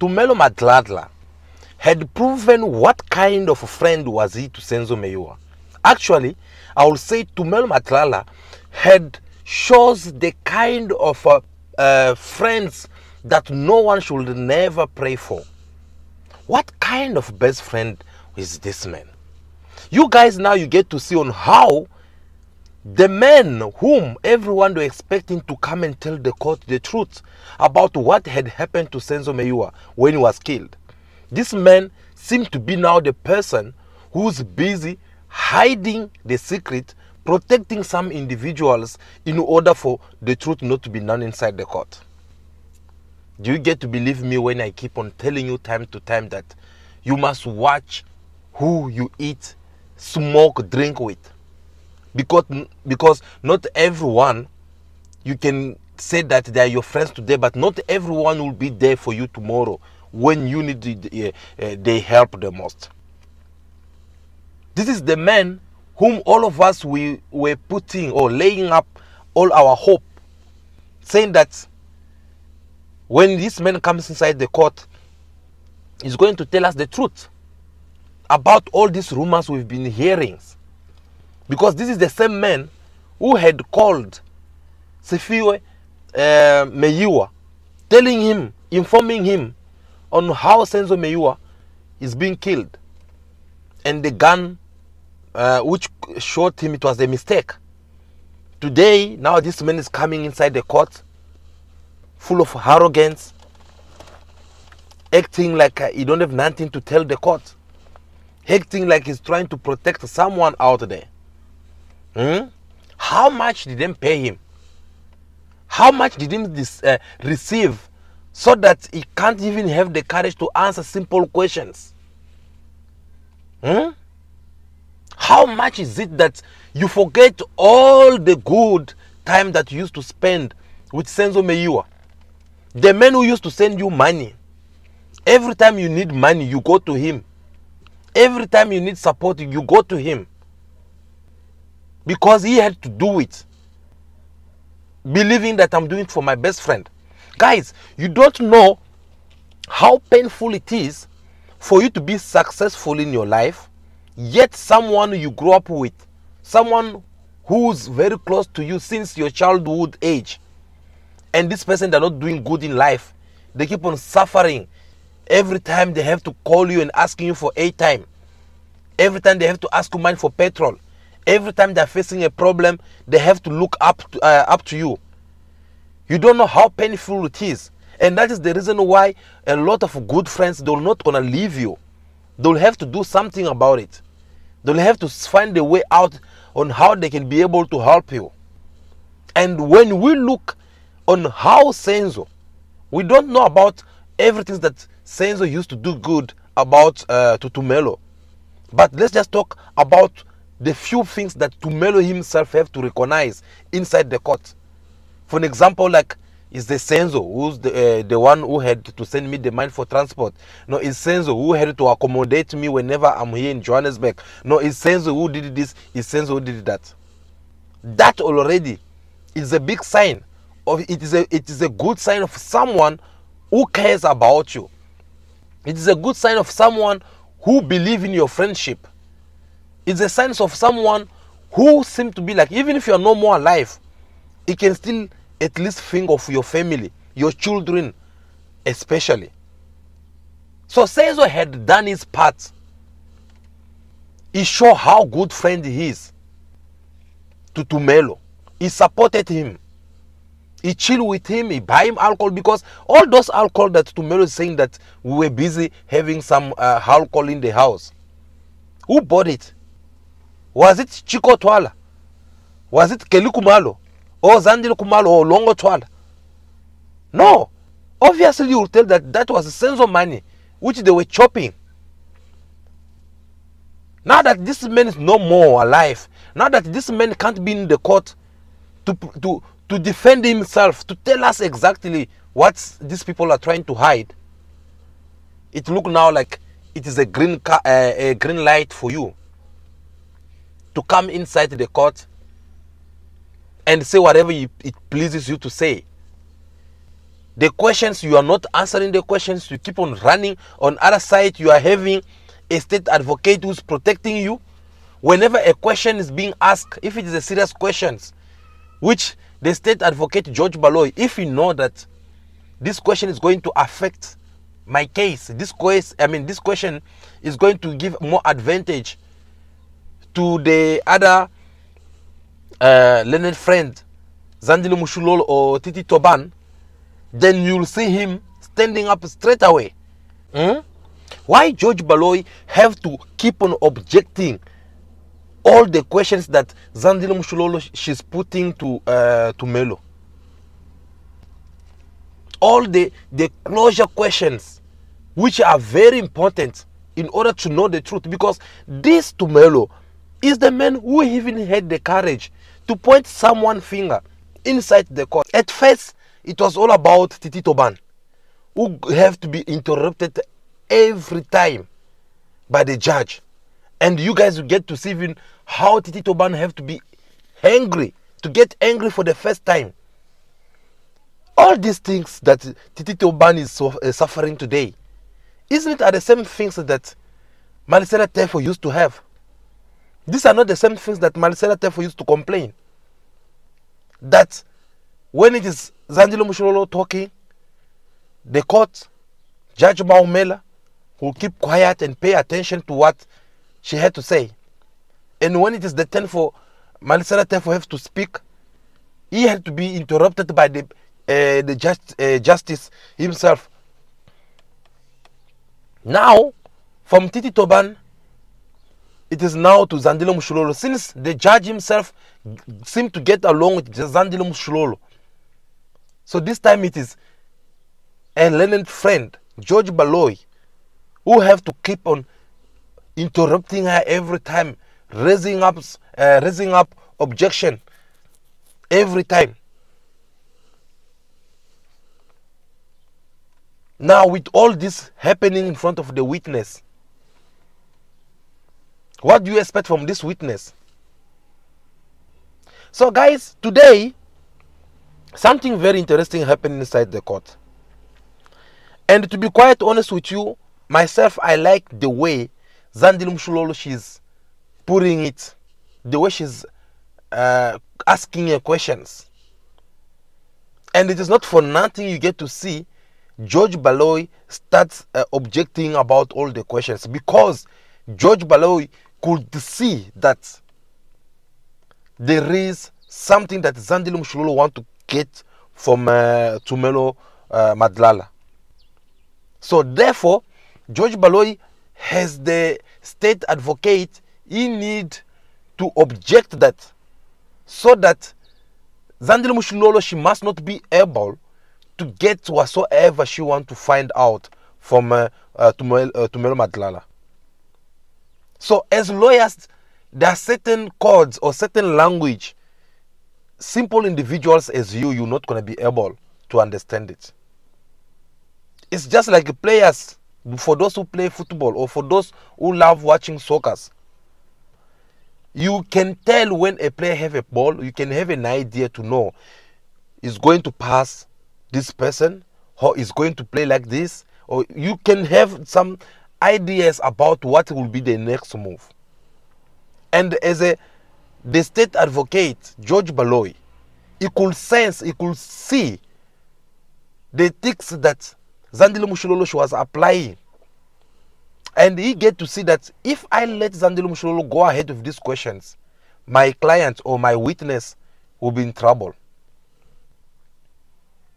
Tumelo I had proven what kind of friend was he to Senzo Meyiwa. Actually, I will say Tumelo I had shows the kind of friends that no one should never pray for. What kind of best friend is this man? You guys now you get to see on how the man whom everyone were expecting to come and tell the court the truth about what had happened to Senzo Meyiwa when he was killed. This man seemed to be now the person who's busy hiding the secret, protecting some individuals in order for the truth not to be known inside the court. Do you get to believe me when I keep on telling you time to time that you must watch who you eat, smoke, drink with? Because not everyone, you can say that they are your friends today, but not everyone will be there for you tomorrow when you need their help the most. This is the man whom all of us we were putting or laying up all our hope, saying that when this man comes inside the court, he's going to tell us the truth about all these rumors we've been hearing. Because this is the same man who had called SENZO Meyiwa, telling him, informing him on how Senzo Meyiwa is being killed. And the gun which shot him, it was a mistake. Today, now this man is coming inside the court, full of arrogance, acting like he don't have nothing to tell the court, acting like he's trying to protect someone out there. How much did they pay him? How much did he receive so that he can't even have the courage to answer simple questions? How much is it that you forget all the good time that you used to spend with Senzo Meyiwa? The man who used to send you money. Every time you need money, you go to him. Every time you need support, you go to him. Because he had to do it, believing that I'm doing it for my best friend. Guys, you don't know how painful it is for you to be successful in your life, yet someone you grew up with, someone who's very close to you since your childhood age, and this person, they're not doing good in life. They keep on suffering. Every time they have to call you and asking you for airtime. Every time they have to ask you money for petrol. Every time they're facing a problem, they have to look up to you. You don't know how painful it is. And that is the reason why a lot of good friends, they're not going to leave you. They'll have to do something about it. They'll have to find a way out on how they can be able to help you. And when we look on how Senzo, we don't know about everything that Senzo used to do good about to Tumelo. But let's just talk about the few things that Tumelo himself have to recognize inside the court. For an example, like, is the Senzo who's the one who had to send me the money for transport? No, is Senzo who had to accommodate me whenever I'm here in Johannesburg? No, is Senzo who did this? Is Senzo who did that? That already is a big sign of it is a good sign of someone who cares about you. It is a good sign of someone who believes in your friendship. It's a sign of someone who seems to be like, even if you're no more alive, he can still at least think of your family, your children especially. So Senzo had done his part. He showed how good friend he is to Tumelo. He supported him. He chilled with him. He buy him alcohol, because all those alcohol that Tumelo is saying that we were busy having some alcohol in the house. Who bought it? Was it Chico Twala? Was it Kelly Kumalo? Or Zandile Kumalo or Longo Twala? No. Obviously you will tell that that was Senzo money which they were chopping. Now that this man is no more alive, now that this man can't be in the court to defend himself, to tell us exactly what these people are trying to hide, it looks now like it is a green light for you to come inside the court and say whatever it pleases you to say. The questions, you are not answering the questions, you keep on running. On other side, you are having a state advocate who's protecting you. Whenever a question is being asked, if it is a serious question, which the state advocate George Baloyi, if you know that this question is going to affect my case, this question is going to give more advantage to the other learned friend, Zandile Mushulolo or Titi Toban, then you'll see him standing up straight away. Why George Baloyi have to keep on objecting all the questions that Zandile Mushulolo she's putting to Tumelo? All the closure questions, which are very important in order to know the truth, because this Tumelo is the man who even had the courage to point someone's finger inside the court. At first, it was all about Titi Toban, who have to be interrupted every time by the judge. And you guys will get to see even how Titi Toban have to be angry, to get angry for the first time. All these things that Titi Toban is suffering today, isn't it are the same things that Maricela Tefo used to have? These are not the same things that Maricela Tefo used to complain. That when it is Zandile Mushulolo talking, the court, Judge Maumela, will keep quiet and pay attention to what she had to say. And when it is the turn for Maricela Tefo have to speak, he had to be interrupted by the justice himself. Now, from Titi Toban, it is now to Zandile Mushulolo, since the judge himself seemed to get along with Zandile Mushulolo. So this time it is a learned friend, George Baloyi, who have to keep on interrupting her every time, raising up objection every time. Now, with all this happening in front of the witness, what do you expect from this witness? So guys, today, something very interesting happened inside the court. And to be quite honest with you, myself, I like the way Zandile Mushulolo she's putting it, the way she's asking her questions. And it is not for nothing you get to see George Baloyi starts objecting about all the questions, because George Baloyi could see that there is something that Zandile Mushulolo want to get from Tumelo Madlala. So therefore, George Baloyi, has the state advocate, he need to object that, so that Zandile Mushulolo she must not be able to get whatsoever she want to find out from Tumelo Madlala. So as lawyers, there are certain codes or certain language, simple individuals as you're not going to be able to understand it. It's just like players, for those who play football or for those who love watching soccer. You can tell when a player have a ball, you can have an idea to know is going to pass this person, or is going to play like this, or you can have some ideas about what will be the next move. And as the state advocate, George Baloyi, he could sense, he could see the things that Zandile Mushulolo was applying. And he get to see that if I let Zandile Mushulolo go ahead with these questions, my client or my witness will be in trouble.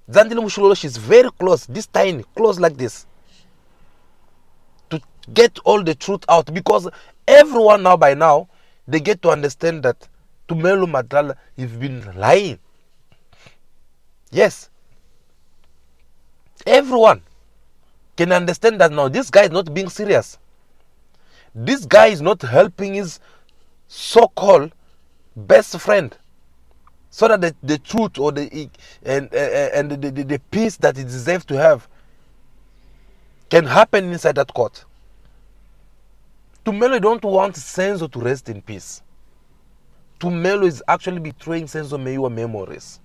Zandile Mushulolo, she's very close, this tiny, close like this, to get all the truth out, because everyone now by now, they get to understand that Tumelo Madlala has been lying. Yes. Everyone can understand that now this guy is not being serious. This guy is not helping his so-called best friend, so that the truth or the peace that he deserves to have can happen inside that court. Tumelo don't want Senzo to rest in peace. Tumelo is actually betraying Senzo Meyiwa memories.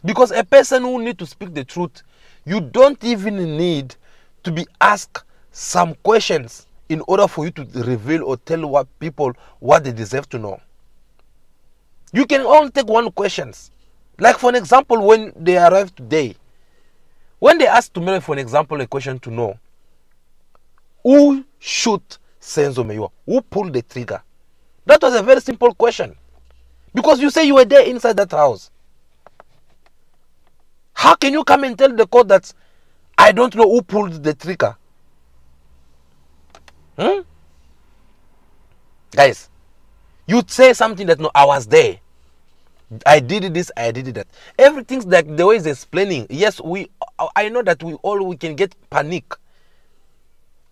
Because a person who needs to speak the truth, you don't even need to be asked some questions in order for you to reveal or tell what people what they deserve to know. You can only take one question. Like for an example, when they arrived today, when they asked Tumelo, for an example, a question to know, who shot Senzo Meyiwa? Who pulled the trigger? That was a very simple question. Because you say you were there inside that house. How can you come and tell the court that I don't know who pulled the trigger? Guys, you'd say something that no, I was there. I did this, I did that. Everything's like the way is explaining. Yes, I know that we can get panic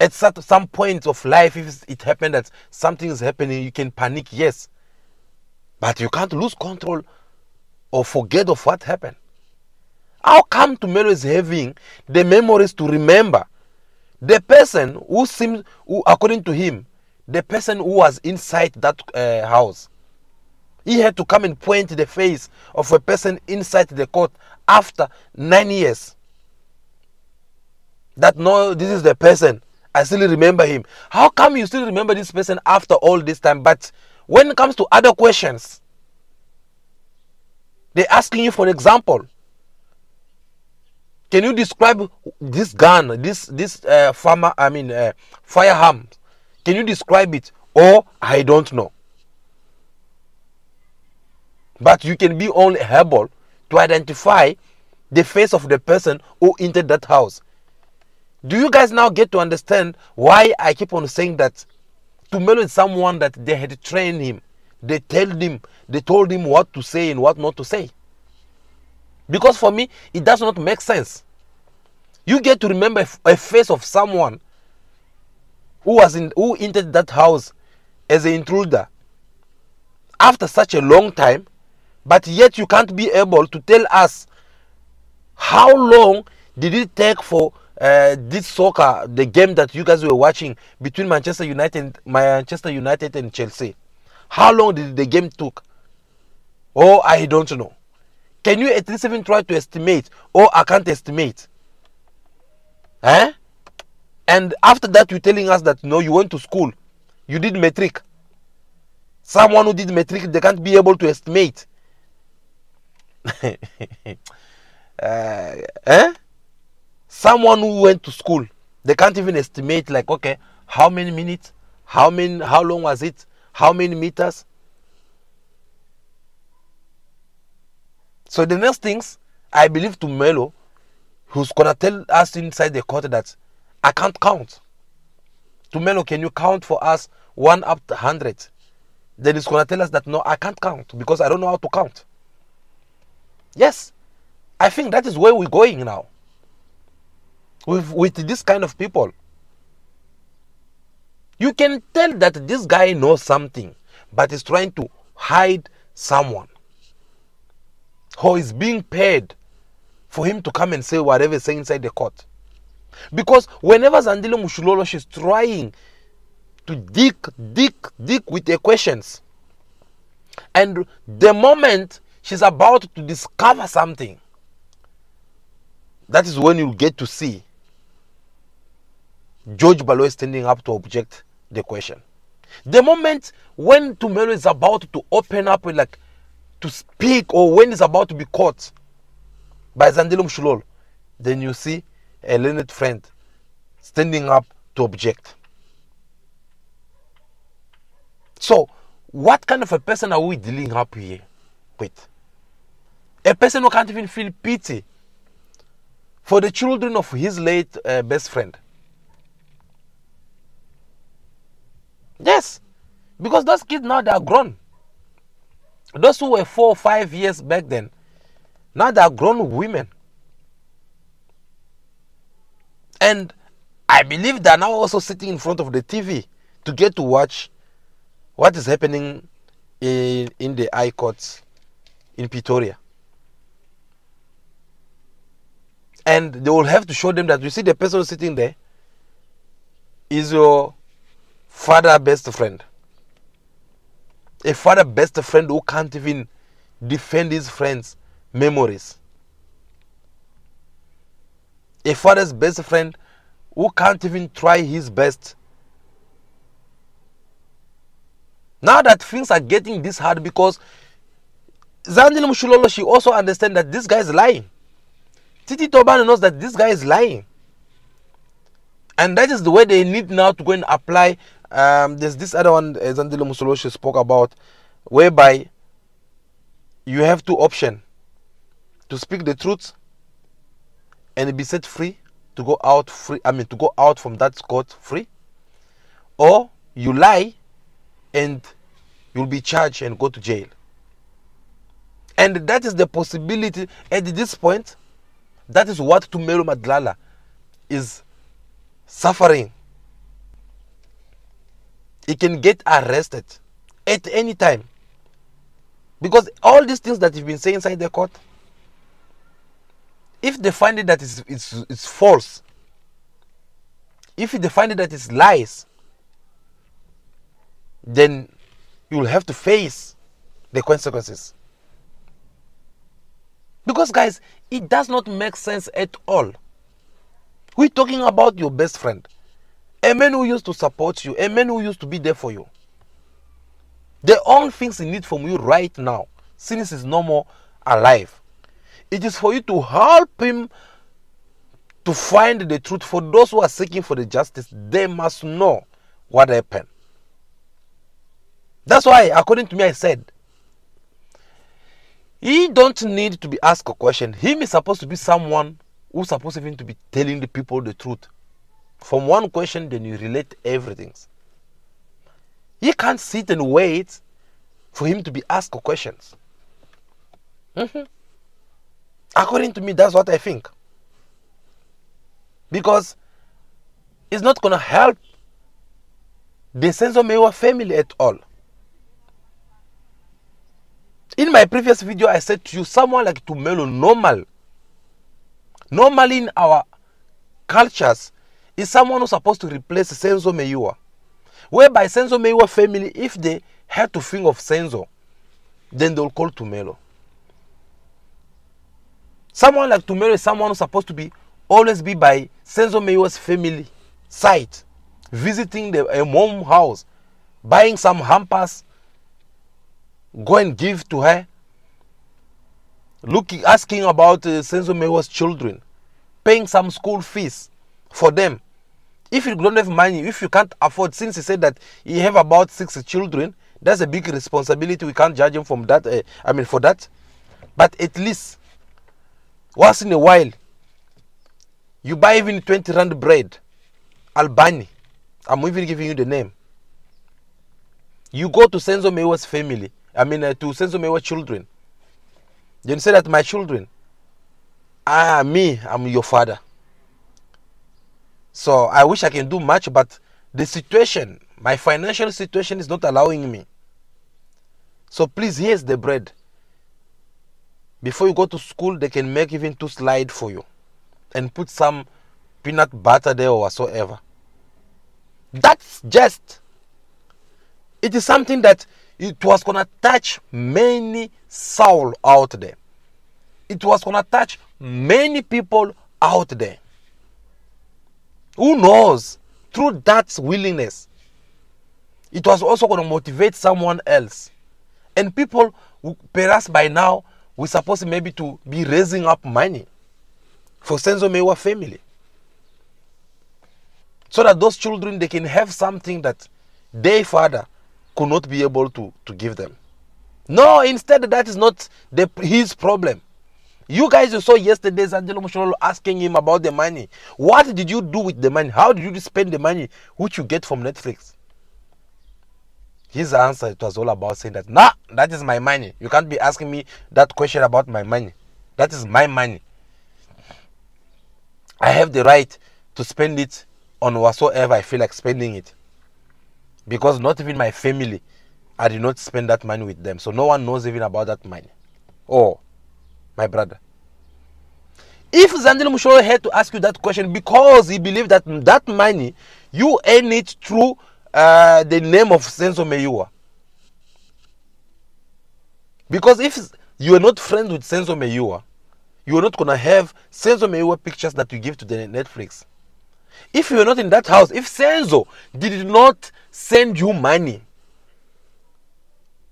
at some point of life. If it happened that something is happening, you can panic, yes. But you can't lose control or forget of what happened. How come Tumelo is having the memories to remember the person who according to him, the person who was inside that house? He had to come and point the face of a person inside the court after 9 years. That no, this is the person. I still remember him. How come you still remember this person after all this time? But when it comes to other questions, they're asking you, for example, can you describe this gun, this firearm? Can you describe it? Or I don't know. But you can be only able to identify the face of the person who entered that house. Do you guys now get to understand why I keep on saying that Tumelo is someone that they had trained him. They told him what to say and what not to say. Because for me, it does not make sense. You get to remember a face of someone who entered that house as an intruder after such a long time, but yet you can't be able to tell us how long did it take for this soccer, the game that you guys were watching between Manchester United and Chelsea. How long did the game took? Oh, I don't know. Can you at least even try to estimate? Oh, I can't estimate. And after that, you're telling us that no, you went to school, you did metric. Someone who did metric, they can't be able to estimate. Someone who went to school, they can't even estimate, like, okay, how many minutes, how long was it, how many meters. So the next things, I believe Tumelo, who's gonna tell us inside the court that I can't count. Tumelo, can you count for us 1 up to 100? Then he's gonna tell us that no, I can't count because I don't know how to count. Yes, I think that is where we're going now. With this kind of people. You can tell that this guy knows something, but is trying to hide someone. Or is being paid for him to come and say whatever he's saying inside the court. Because whenever Zandile Mushulolo, she's trying to dig with the questions. And the moment she's about to discover something, that is when you get to see George Baloy standing up to object the question. The moment when Tumelo is about to open up, like to speak, or when he's about to be caught by Zandile Mushulolo, then you see a learned friend standing up to object. So, what kind of a person are we dealing up here with? A person who can't even feel pity for the children of his late best friend. Yes, because those kids now, they are grown. Those who were 4 or 5 years back then, now they are grown women. And I believe they are now also sitting in front of the TV to get to watch what is happening in the high courts in Pretoria. And they will have to show them that, you see, the person sitting there is your father best friend. A father best friend who can't even defend his friends' memories. a father's best friend who can't even try his best. Now that things are getting this hard, because Zandile Mshilolo, she also understands that this guy is lying. Titi Tobane knows that this guy is lying. And that is the way they need now to go and apply. There's this other one Zandile Mshilolo spoke about, whereby you have two options: to speak the truth and be set free, to go out free. I mean, to go out from that court free, or you lie and you'll be charged and go to jail. And that is the possibility at this point. That is what Tumelo Madlala is suffering. He can get arrested at any time, because all these things that you've been saying inside the court, if they find it that it's false, if they find it that it's lies, then you will have to face the consequences. Because guys, it does not make sense at all. We're talking about your best friend, a man who used to support you, a man who used to be there for you. The only things he needs from you right now, since he's no more alive, it is for you to help him to find the truth. For those who are seeking for the justice, they must know what happened. That's why, according to me, I said, he don't need to be asked a question. Him is supposed to be someone who's supposed even to be telling the people the truth. From one question, then you relate everything. He can't sit and wait for him to be asked questions. According to me, that's what I think. Because it's not going to help the SENZO MEYIWA family at all. In my previous video, I said to you, someone like Tumelo, normally in our cultures, is someone who's supposed to replace SENZO MEYIWA. Whereby SENZO MEYIWA family, if they had to think of Senzo, then they'll call Tumelo. Someone like Tumelo is someone who's supposed to be always be by SENZO MEYIWA's family side, visiting a mom house, buying some hampers, go and give to her, asking about SENZO MEYIWA's children, paying some school fees for them. If you don't have money, if you can't afford, since he said that he have about 6 children, that's a big responsibility. We can't judge him from that. For that. But at least once in a while, you buy even 20 rand bread, Albani. I'm even giving you the name. You go to SENZO MEYIWA's family. to SENZO MEYIWA children. Then say that my children, I'm your father. So I wish I can do much, but the situation, my financial situation is not allowing me. So please, here's the bread. Before you go to school, they can make even 2 slides for you and put some peanut butter there or whatsoever. That's just, it is something that it was going to touch many souls out there. It was going to touch many people out there. Who knows? Through that willingness, it was also going to motivate someone else. And people, perhaps by now, we're supposed maybe to be raising up money for SENZO MEYIWA family, so that those children, they can have something that their father could not be able to give them. No, instead, that is not his problem. You guys, you saw yesterday Zandile Mshilolo asking him about the money. What did you do with the money? How did you spend the money which you get from Netflix? His answer, it was all about saying that, nah, that is my money. You can't be asking me that question about my money. That is my money. I have the right to spend it on whatsoever I feel like spending it. Because not even my family, I did not spend that money with them. So no one knows even about that money. Oh, my brother. If Zandile Mshilolo had to ask you that question because he believed that that money, you earn it through the name of SENZO MEYIWA. Because if you are not friends with SENZO MEYIWA, you're not gonna have Senzo Meyiwa pictures that you give to the Netflix. If you're not in that house, if Senzo did not send you money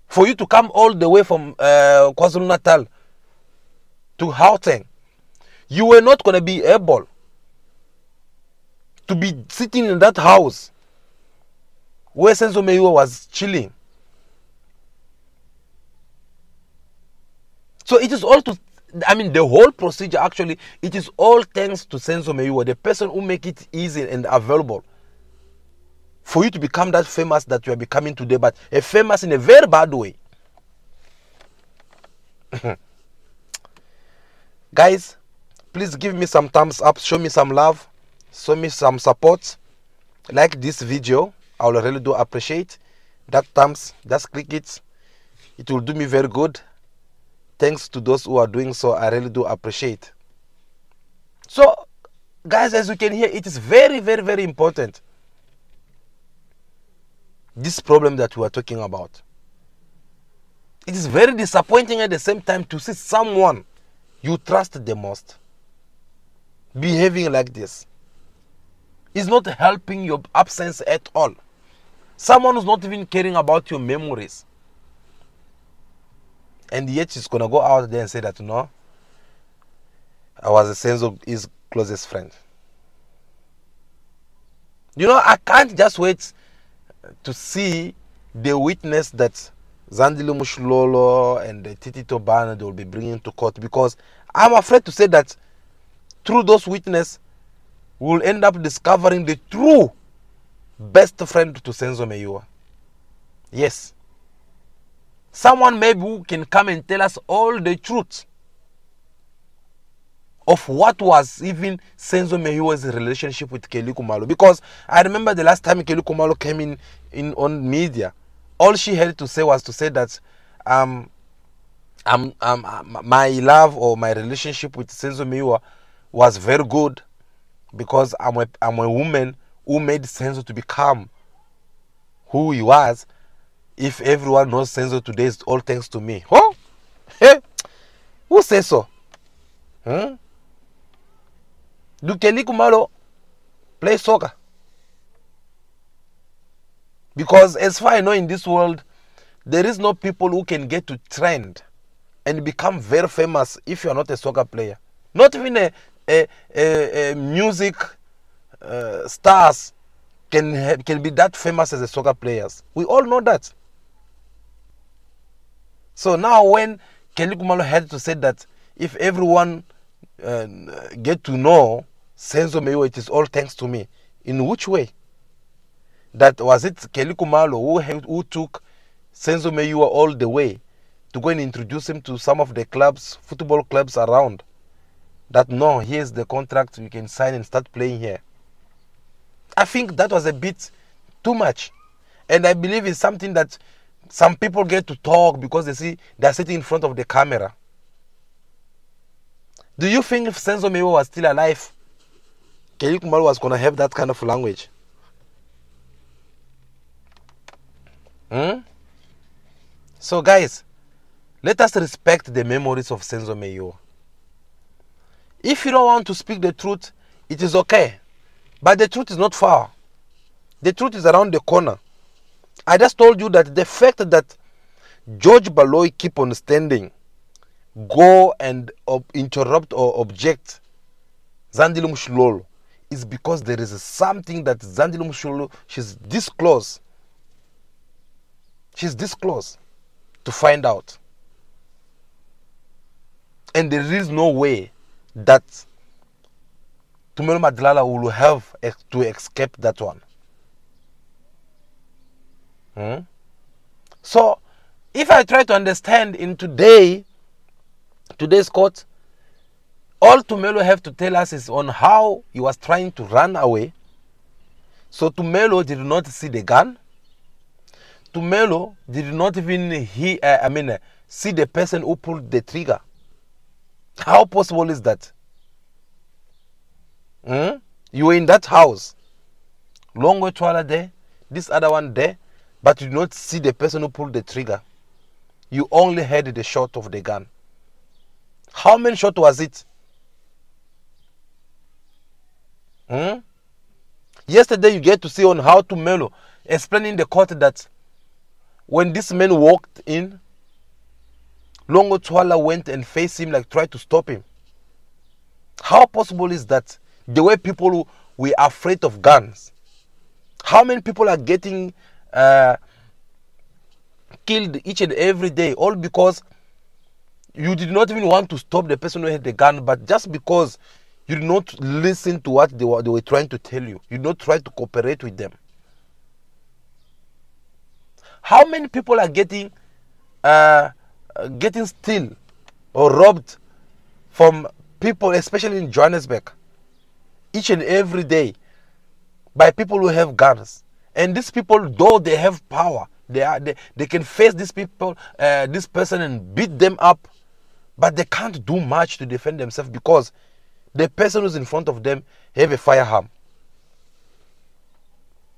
for you to come all the way from KwaZulu Natal to Gauteng, you were not gonna be able to be sitting in that house where Senzo Meyiwa was chilling. So it is all to, I mean, the whole procedure actually, it is all thanks to Senzo Meyiwa, the person who make it easy and available for you to become that famous that you are becoming today, but a famous in a very bad way. Guys, please give me some thumbs up, show me some love, show me some support, like this video. I will really do appreciate that thumbs. Just click it, it will do me very good. Thanks to those who are doing so, I really do appreciate. So guys, as you can hear, it is very, very, very important, this problem that we are talking about. It is very disappointing at the same time to see someone you trust the most behaving like this. It's not helping your absence at all. Someone who's not even caring about your memories, and yet she's gonna go out there and say that, no, I was a Senzo his closest friend. You know, I can't just wait to see the witness that Zandile Mushulolo and Titi Tobana they will be bringing to court, because I'm afraid to say that through those witnesses we will end up discovering the true best friend to Senzo Meyiwa. Yes. Someone maybe who can come and tell us all the truth of what was even Senzo Meyiwa's relationship with Kelly Khumalo. Because I remember the last time Kelly Khumalo came in on media, all she had to say was to say that my love or my relationship with Senzo Meyiwa was very good because I'm a woman who made Senzo to become who he was. If everyone knows Senzo today, it's all thanks to me. Oh, hey, who says so? Do Kelly Khumalo play soccer? Because as far as I know, in this world, there is no people who can get to trend and become very famous if you are not a soccer player. Not even a music stars can be that famous as a soccer players. We all know that. So now when Kelly Khumalo had to say that if everyone get to know Senzo Meyiwa, it is all thanks to me. In which way? That was it Kelly Khumalo who took Senzo Meyiwa all the way to go and introduce him to some of the clubs, football clubs around. That no, here's the contract, you can sign and start playing here. I think that was a bit too much. And I believe it's something that some people get to talk because they see they're sitting in front of the camera. Do you think if Senzo Meyiwa was still alive, Kelly Khumalo was going to have that kind of language? So guys, let us respect the memories of Senzo Meyiwa. If you don't want to speak the truth, it is okay. But the truth is not far. The truth is around the corner. I just told you that the fact that George Baloyi keep on standing, go and interrupt or object Zandile Mushulolo is because there is something that Zandile Mushulolo, she's this close. She's this close to find out. And there is no way that Tumelo Madlala will have to escape that one. So if I try to understand in today's court, all Tumelo have to tell us is on how he was trying to run away. So Tumelo did not see the gun. Tumelo did not even see the person who pulled the trigger. How possible is that? You were in that house, Longwe Twala there, this other one there, but you did not see the person who pulled the trigger. You only heard the shot of the gun. How many shots was it? Yesterday you get to see on how Tumelo explaining the court that when this man walked in, Longo Twala went and faced him, like tried to stop him. How possible is that? The way people were afraid of guns. How many people are getting killed each and every day, all because you did not even want to stop the person who had the gun, but just because you did not listen to what they were trying to tell you. You did not try to cooperate with them. How many people are getting still or robbed from people, especially in Johannesburg, each and every day, by people who have guns? And these people, though they have power, they can face these people, this person, and beat them up, but they can't do much to defend themselves because the person who's in front of them have a firearm.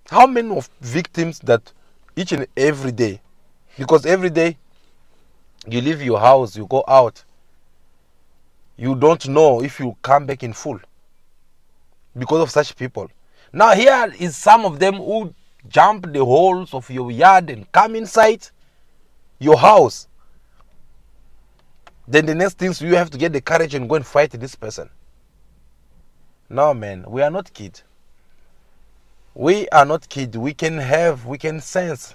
How many of victims that each and every day, because every day you leave your house, you go out, you don't know if you come back in full because of such people. Now here is some of them who jump the holes of your yard and come inside your house. Then the next thing, so you have to get the courage and go and fight this person. No, man, we are not kids. We are not kids. We can sense.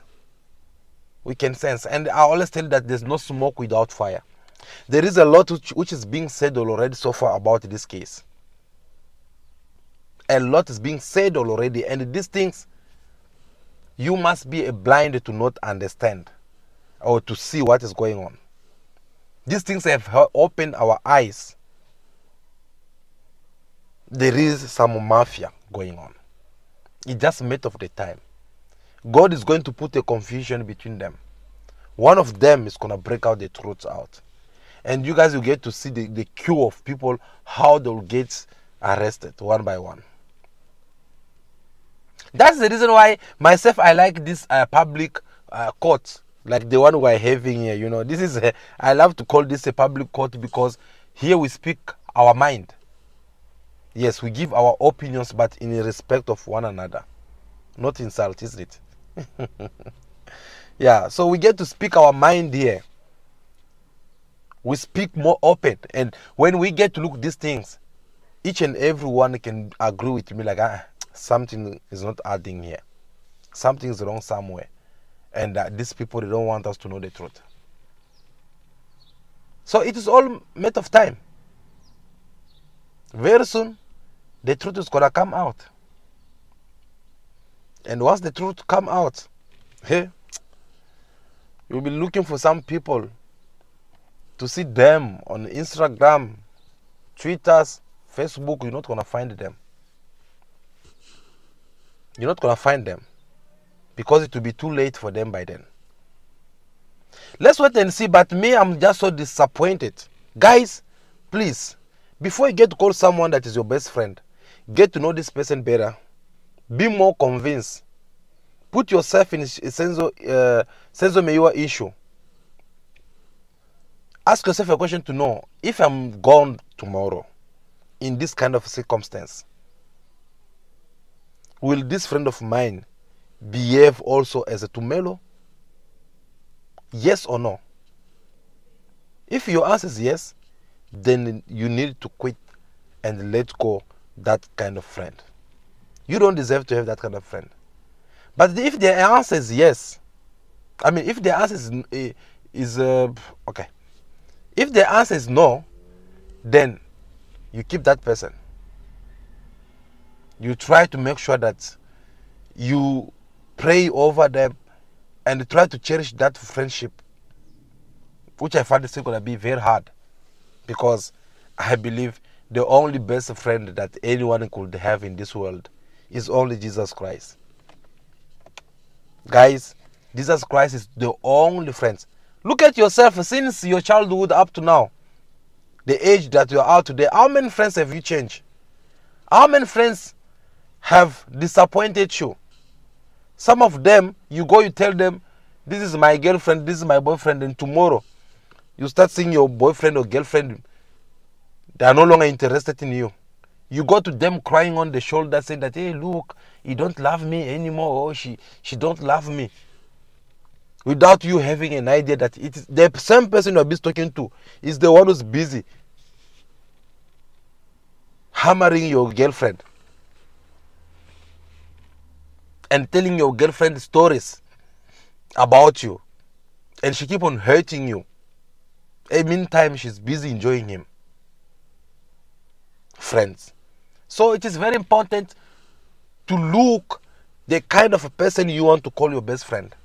We can sense. And I always tell you that there's no smoke without fire. There is a lot which is being said already so far about this case. A lot is being said already, and these things, you must be blind to not understand or to see what is going on. These things have opened our eyes. There is some mafia going on. It's just a matter of the time. God is going to put a confusion between them. One of them is going to break out the truth out. And you guys will get to see the queue of people, how they'll get arrested one by one. That's the reason why myself, I like this public court, like the one we're having here. You know, this is I love to call this a public court because here we speak our mind. Yes, we give our opinions, but in respect of one another, not insult, isn't it? Yeah, so we get to speak our mind here. We speak more open, and when we get to look at these things, each and everyone can agree with me, like, something is not adding here. Something is wrong somewhere. And these people, they don't want us to know the truth. So it is all matter of time. Very soon, the truth is going to come out. And once the truth come out, hey, you'll be looking for some people to see them on Instagram, Twitter, Facebook. You're not going to find them. You're not going to find them because it will be too late for them by then. Let's wait and see. But me, I'm just so disappointed. Guys, please, before you get to call someone that is your best friend, get to know this person better. Be more convinced. Put yourself in Senzo Meyiwa issue. Ask yourself a question to know, if I'm gone tomorrow in this kind of circumstance, will this friend of mine behave also as a Tumelo? Yes or no? If your answer is yes, then you need to quit and let go that kind of friend. You don't deserve to have that kind of friend. But if the answer is yes, I mean, if the answer is okay, if the answer is no, then you keep that person. You try to make sure that you pray over them and try to cherish that friendship, which I find is going to be very hard, because I believe the only best friend that anyone could have in this world is only Jesus Christ. Guys, Jesus Christ is the only friend. Look at yourself since your childhood up to now, the age that you are today. How many friends have you changed? How many friends have disappointed you? Some of them, you go, you tell them, this is my girlfriend, this is my boyfriend, and tomorrow you start seeing your boyfriend or girlfriend They are no longer interested in you. You go to them crying on the shoulder saying that, hey, look, he don't love me anymore, or she don't love me. Without you having an idea that it is the same person you are busy talking to is the one who's busy hammering your girlfriend and telling your girlfriend stories about you, and she keep on hurting you. In the meantime, she's busy enjoying him. Friends. So it is very important to look the kind of a person you want to call your best friend.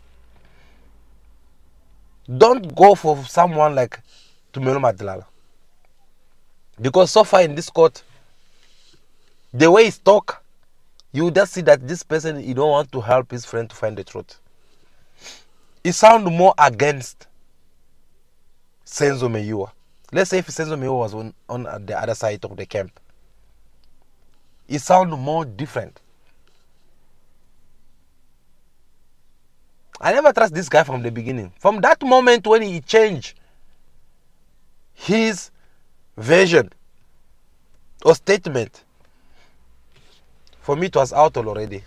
Don't go for someone like Tumelo I. Because so far in this court, the way he's talk, you just see that this person, he don't want to help his friend to find the truth. He sound more against Senzo Meyiwa. Let's say if Senzo Meyiwa was on the other side of the camp, it sound more different. I never trust this guy from the beginning. From that moment when he changed his version or statement, for me it was out already.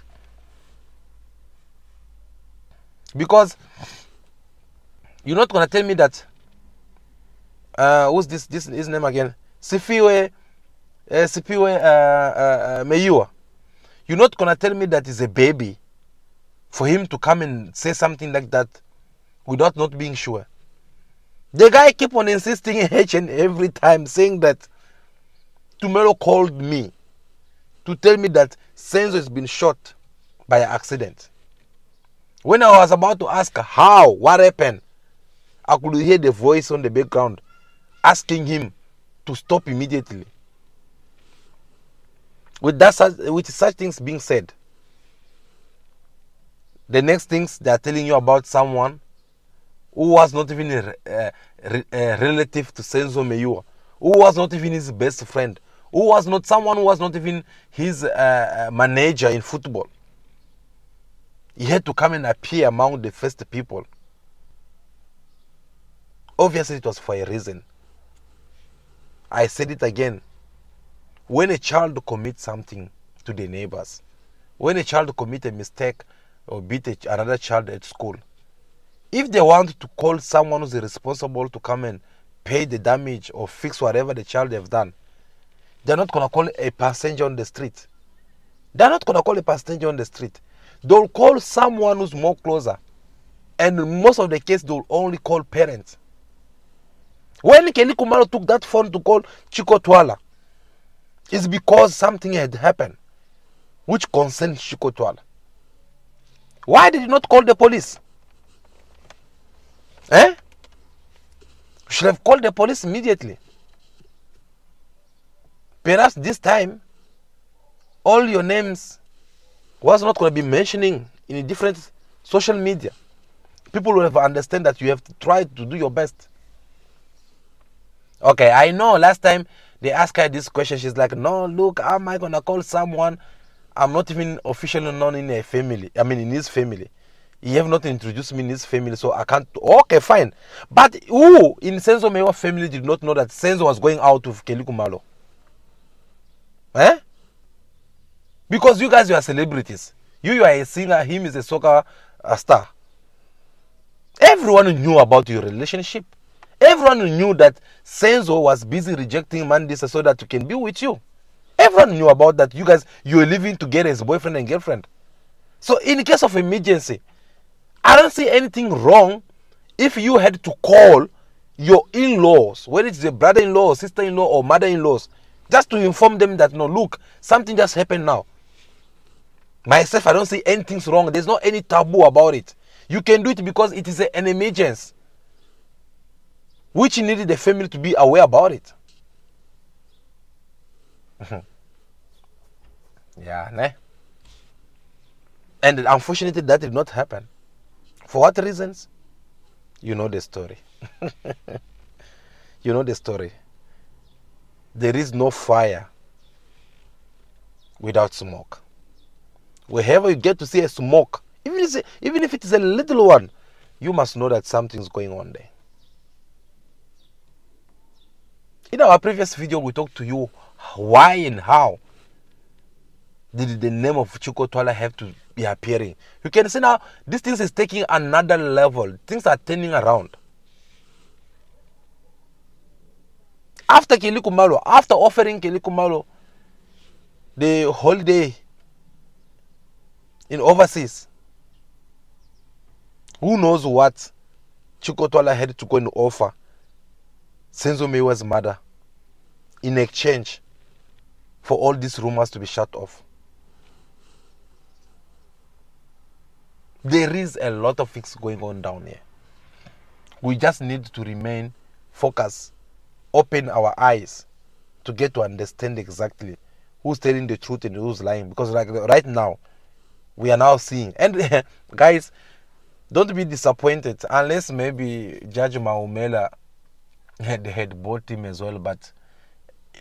Because you're not gonna tell me that who's this his name again? Sifiwe Meyiwa. You're not gonna tell me that he's a baby for him to come and say something like that without not being sure. The guy keep on insisting each and every time, saying that Tumelo called me to tell me that Senzo has been shot by accident. When I was about to ask how, what happened, I could hear the voice on the background asking him to stop immediately. With such things being said, the next things they are telling you about someone who was not even a relative to Senzo Meyiwa, who was not even his best friend, who was not someone who was not even his manager in football. He had to come and appear among the first people. Obviously, it was for a reason. I said it again. When a child commits something to the neighbors, when a child commits a mistake or beat another child at school, if they want to call someone who's responsible to come and pay the damage or fix whatever the child have done, they're not going to call a passenger on the street. They're not going to call a passenger on the street. They'll call someone who's more closer. And in most of the cases, they'll only call parents. When Kelly Kumalo took that phone to call Chico Twala, it's because something had happened which concerns Chico Twala. Why did you not call the police? You should have called the police immediately. Perhaps this time, all your names was not going to be mentioning in a different social media. People will have understand that you have to try to do your best. Okay, I know last time they asked her this question, she's like, no, look, how am I going to call someone I'm not even officially known in a family, I mean in his family. He have not introduced me in his family, so I can't. Okay, fine. But who in Senzo Meyiwa family did not know that Senzo was going out with Kelly Kumalo? Because you guys, you are celebrities. You are a singer, him is a soccer star. Everyone knew about your relationship. Everyone knew that Senzo was busy rejecting Mandisa so that he can be with you. Everyone knew about that. You guys, you were living together as boyfriend and girlfriend. So in case of emergency, I don't see anything wrong if you had to call your in-laws, whether it's your brother-in-law or sister-in-law or mother-in-laws, just to inform them that, no, look, something just happened now. Myself, I don't see anything wrong. There's not any taboo about it. You can do it because it is an emergency, which you needed the family to be aware about it. Yeah, ne? And unfortunately, that did not happen. For what reasons? You know the story. You know the story. There is no fire without smoke. Wherever you get to see a smoke, even if it is a little one, you must know that something's going on there. In our previous video, we talked to you why and how did the name of Chiko Twala have to be appearing. You can see now this thing is taking another level. Things are turning around. After Kilikumalo, after offering Kilikumalo the holiday in overseas, who knows what Chiko Twala had to go and offer Senzo Meyiwa's mother in exchange for all these rumors to be shut off. There is a lot of things going on down here. We just need to remain focused, open our eyes to get to understand exactly who's telling the truth and who's lying. Because like right now, we are now seeing. And guys, don't be disappointed unless maybe Judge Maumela had bought him as well. But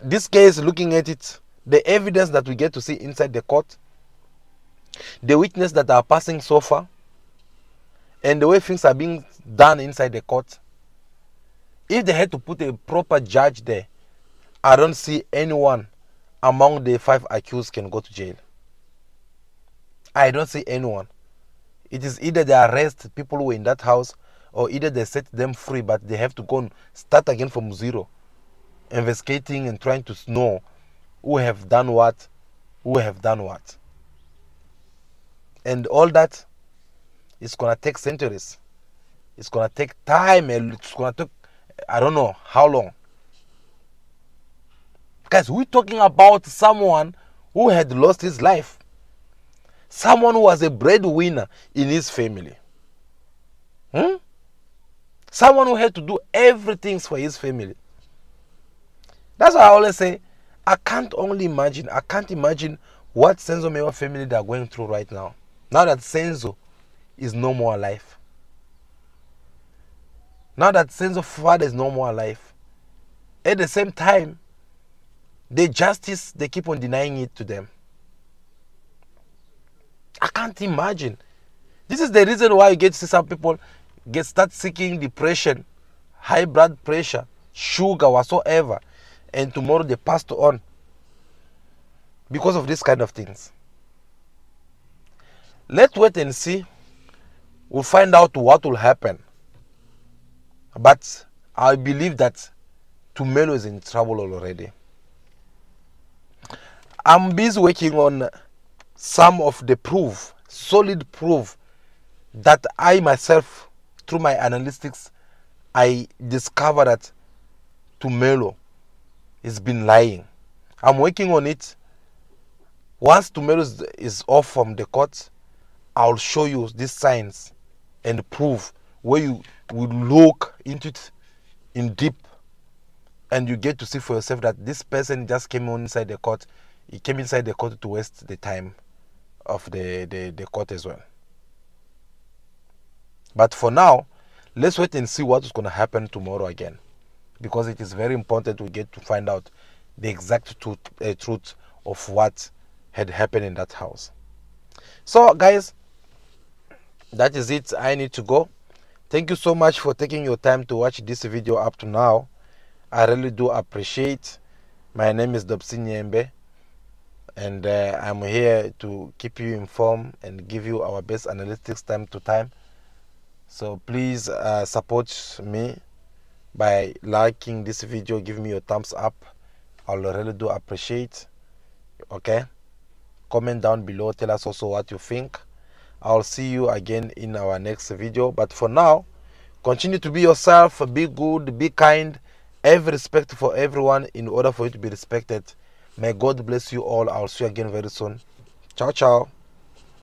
this case, looking at it, the evidence that we get to see inside the court, the witnesses that are passing so far, and the way things are being done inside the court, if they had to put a proper judge there, I don't see anyone among the 5 accused can go to jail. I don't see anyone. It is either they arrest people who were in that house, or either they set them free, but they have to go and start again from zero, investigating and trying to know who have done what, and all that is gonna take centuries. It's gonna take time, and it's gonna take I don't know how long. Guys, we're talking about someone who had lost his life, someone who was a breadwinner in his family, someone who had to do everything for his family. That's why I always say, I can't imagine what Senzo Meyiwa family they are going through right now. Now that Senzo is no more alive. Now that Senzo's father is no more alive. At the same time, the justice, they keep on denying it to them. I can't imagine. This is the reason why you get to see some people start seeking depression, high blood pressure, sugar, whatsoever, and tomorrow they passed on because of this kind of things. Let's wait and see. We'll find out what will happen. But I believe that Tumelo is in trouble already. I'm busy working on some of the proof, solid proof, that I myself, through my analytics, I discovered that Tumelo has been lying. I'm working on it. Once Tumelo is off from the court, I'll show you these signs and proof where you will look into it in deep, and you get to see for yourself that this person just came on inside the court. He came inside the court to waste the time of the court as well. But for now, let's wait and see what is going to happen tomorrow again, because it is very important we get to find out the exact truth of what had happened in that house. So guys, that is it. I need to go. Thank you so much for taking your time to watch this video up to now. I really do appreciate. My name is Dobson Nyembe, and I'm here to keep you informed and give you our best analytics time to time. So please support me by liking this video, give me your thumbs up. I'll really do appreciate. Okay, comment down below, tell us also what you think. I'll see you again in our next video. But for now, continue to be yourself, be good, be kind, have respect for everyone in order for you to be respected. May God bless you all. I'll see you again very soon. Ciao, ciao.